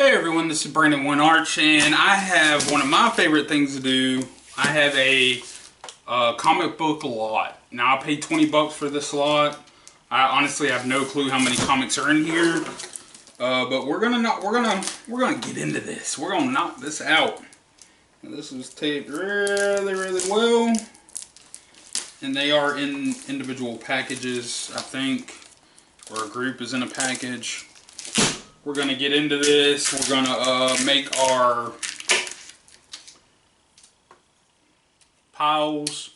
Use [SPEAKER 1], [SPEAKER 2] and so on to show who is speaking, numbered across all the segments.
[SPEAKER 1] Hey everyone, this is Brandon One Arch, and I have one of my favorite things to do. I have a comic book lot. Now I paid $20 for this lot. I honestly have no clue how many comics are in here, but we're gonna get into this. We're gonna knock this out. Now, this was taped really well, and they are in individual packages, I think, or a group is in a package. We're going to get into this. We're going to make our piles,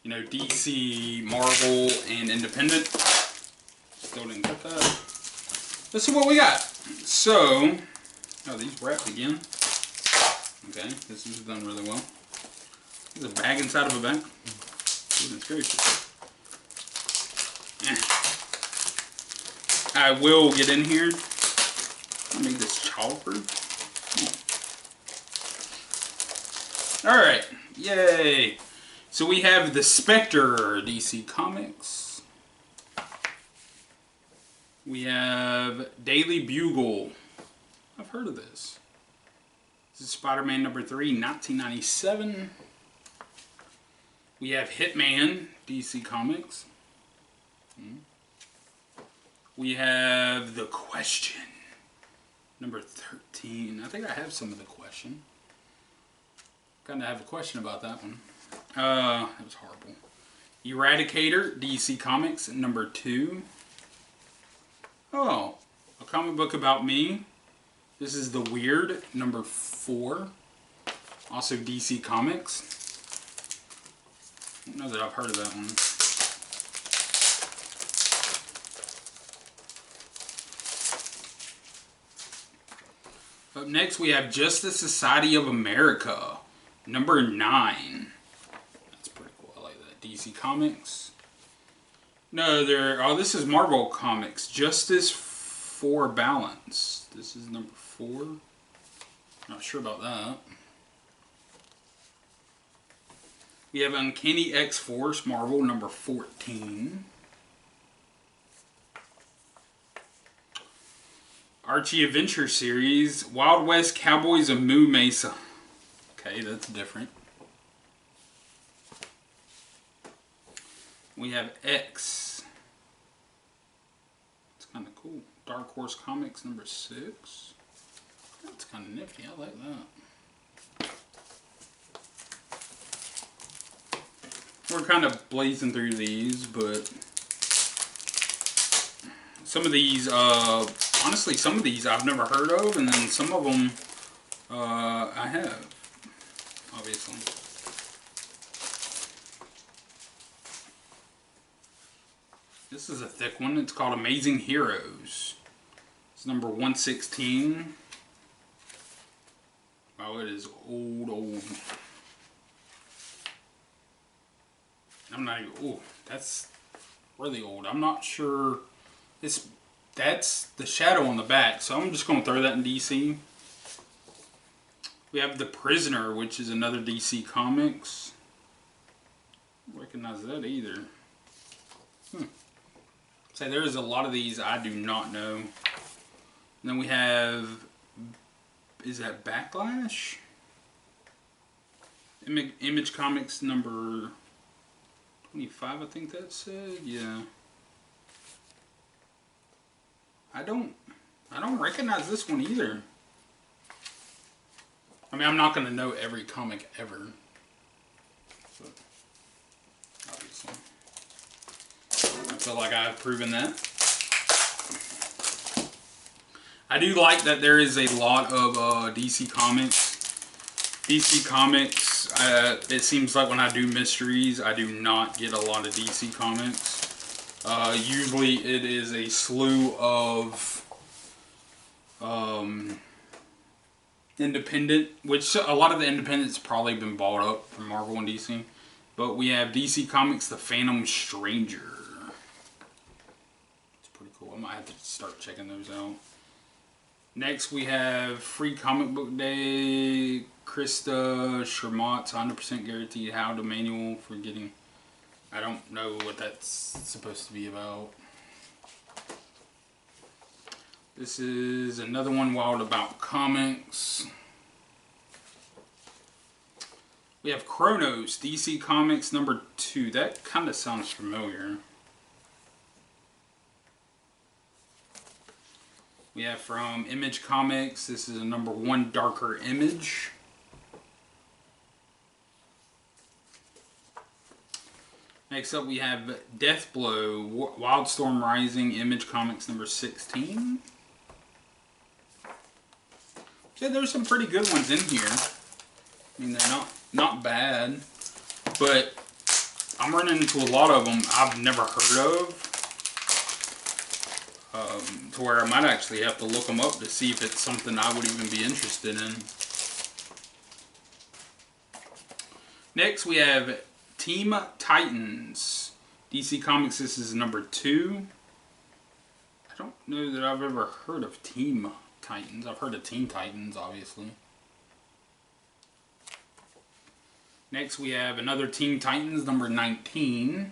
[SPEAKER 1] you know, DC, Marvel, and Independent. Still didn't cut that. Let's see what we got. So, oh, these wrapped again. Okay, this is done really well. There's a bag inside of a bag. Goodness gracious. I will get in here. I'll make this childproof. Alright, yay! So we have the Spectre DC Comics. We have Daily Bugle. I've heard of this. This is Spider-Man number 3, 1997. We have Hitman DC Comics. We have The Question. Number 13. I think I have some of The Question. Kind of have a question about that one. It was horrible. Eradicator, DC Comics, number 2. Oh, a comic book about me. This is The Weird, number 4. Also DC Comics. I don't know that I've heard of that one. Up next, we have Justice Society of America, number 9. That's pretty cool. I like that. DC Comics. No, oh, this is Marvel Comics. Justice for Balance. This is number 4. Not sure about that. We have Uncanny X-Force, Marvel, number 14. Archie Adventure Series, Wild West Cowboys of Moo Mesa. Okay, that's different. We have X. It's kind of cool. Dark Horse Comics, number 6. That's kind of nifty. I like that. We're kind of blazing through these, but some of these, honestly, some of these I've never heard of, and then some of them I have, obviously. This is a thick one. It's called Amazing Heroes. It's number 116. Wow, it is old. I'm not even, oh, that's really old. I'm not sure. That's the shadow on the back, so I'm just going to throw that in DC. We have The Prisoner, which is another DC Comics. I don't recognize that either. So there's a lot of these I do not know. And then we have, is that Backlash? Image Comics number 25, I think that said. Yeah. I don't recognize this one either. I mean, I'm not going to know every comic ever. But obviously. I feel like I've proven that. I do like that there is a lot of DC Comics. DC Comics, it seems like when I do mysteries, I do not get a lot of DC Comics. Usually it is a slew of independent, which a lot of the independents probably been bought up from Marvel and DC. But we have DC Comics, The Phantom Stranger. It's pretty cool. I might have to start checking those out. Next we have Free Comic Book Day, Krista Shermott's 100% Guaranteed How to Manual for Getting... I don't know what that's supposed to be about. This is another one wild about comics. We have Chronos, DC Comics number 2. That kind of sounds familiar. We have from Image Comics, this is a number 1 Darker Image. Next up we have Deathblow, Wildstorm Rising, Image Comics number 16. So there's some pretty good ones in here. I mean, they're not bad, but I'm running into a lot of them I've never heard of. To where I might actually have to look them up to see if it's something I would even be interested in. Next we have Teen Titans. DC Comics, this is number 2. I don't know that I've ever heard of Teen Titans. I've heard of Teen Titans, obviously. Next we have another Teen Titans, number 19. You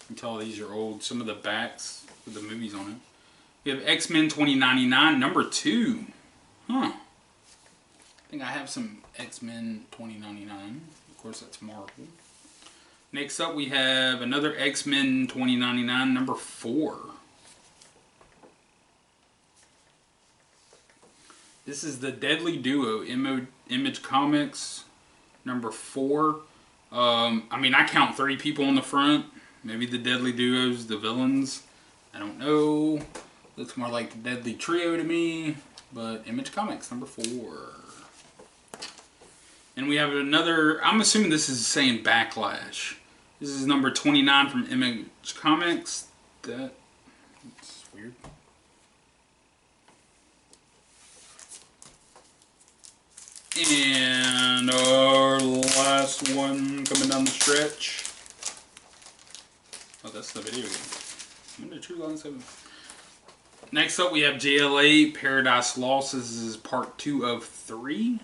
[SPEAKER 1] can tell these are old. Some of the backs with the movies on it. We have X-Men 2099, number 2. Huh. I think I have some X-Men 2099. Of course, that's Marvel. Next up, we have another X-Men 2099, number 4. This is the Deadly Duo, Image Comics, number 4. I mean, I count 3 people on the front. Maybe the Deadly Duos, the villains. I don't know. Looks more like the Deadly Trio to me. But Image Comics, number 4. And we have another, I'm assuming this is saying Backlash. This is number 29 from Image Comics. That's weird. And our last one coming down the stretch. Oh, that's the video game. Next up, we have JLA Paradise Lost. This is part 2 of 3.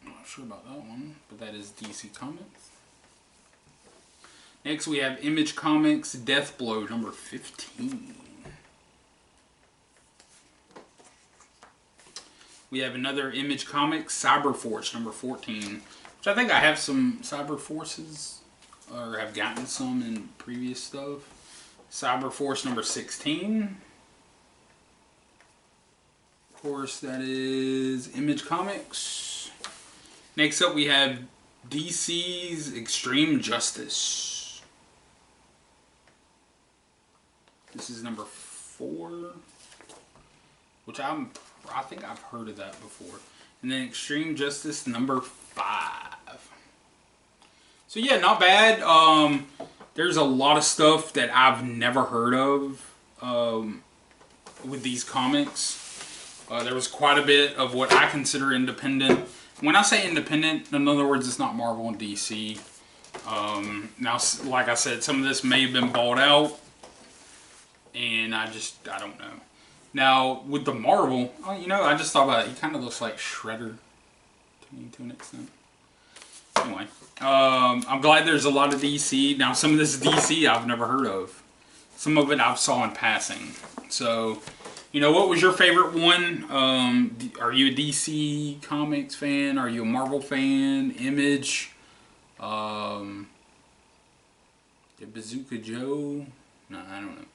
[SPEAKER 1] I'm not sure about that one, but that is DC Comics. Next, we have Image Comics Deathblow number 15. We have another Image Comics Cyberforce number 14, which I think I have some Cyberforces, or have gotten some in previous stuff. Cyberforce number 16. Of course, that is Image Comics. Next up, we have DC's Extreme Justice. This is number 4, which I think I've heard of that before. And then Extreme Justice number 5. So yeah, not bad. There's a lot of stuff that I've never heard of with these comics. There was quite a bit of what I consider independent. When I say independent, in other words, it's not Marvel and DC. Now, like I said, some of this may have been bought out, and I don't know. Now, with the Marvel, you know, I just thought about it. He kind of looks like Shredder to an extent. Anyway, I'm glad there's a lot of DC. Now, some of this DC I've never heard of. Some of it I've saw in passing. So, you know, what was your favorite one? Are you a DC Comics fan? Are you a Marvel fan? Image? Bazooka Joe? No, I don't know.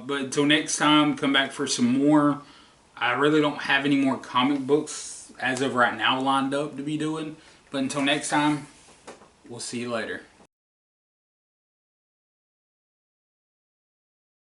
[SPEAKER 1] But until next time, come back for some more. I really don't have any more comic books as of right now lined up to be doing. But until next time, we'll see you later.